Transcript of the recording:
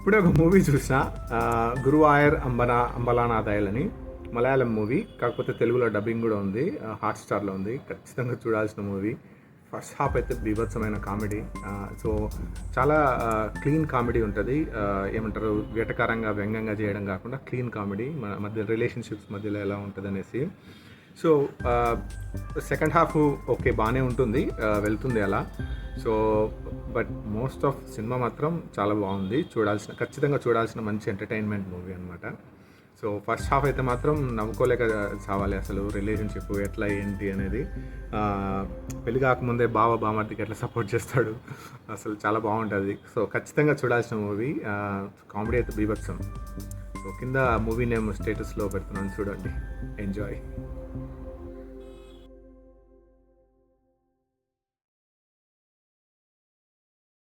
ఇప్పుడే ఒక మూవీ చూసిన, గురువాయర్ అంబలానాథాయల్ అని, మలయాళం మూవీ. కాకపోతే తెలుగులో డబ్బింగ్ కూడా ఉంది, హాట్స్టార్లో ఉంది. ఖచ్చితంగా చూడాల్సిన మూవీ. ఫస్ట్ హాఫ్ అయితే బీభత్సమైన కామెడీ. సో చాలా క్లీన్ కామెడీ ఉంటుంది. ఏమంటారు, వేటకారంగా వ్యంగ్యంగా చేయడం కాకుండా క్లీన్ కామెడీ, మన మధ్య రిలేషన్షిప్స్ మధ్యలో ఎలా ఉంటుంది అనేసి. సో సెకండ్ హాఫ్ ఓకే బాగానే ఉంటుంది, వెళ్తుంది అలా. So but most of cinema మాత్రం చాలా బాగుంది, ఖచ్చితంగా చూడాల్సిన మంచి ఎంటర్టైన్మెంట్ మూవీ అనమాట. సో ఫస్ట్ హాఫ్ అయితే మాత్రం నవ్వుకోలేక చావాలి అసలు. రిలేషన్షిప్ ఎట్లా ఏంటి అనేది, పెళ్లి కాకముందే బామర్దికి ఎట్లా సపోర్ట్ చేస్తాడు, అసలు చాలా బాగుంటుంది. సో ఖచ్చితంగా చూడాల్సిన మూవీ. కామెడీ అయితే బీభత్సం. సో కింద మూవీ నేమ్ స్టేటస్లో పెడుతున్నాను, చూడండి. ఎంజాయ్.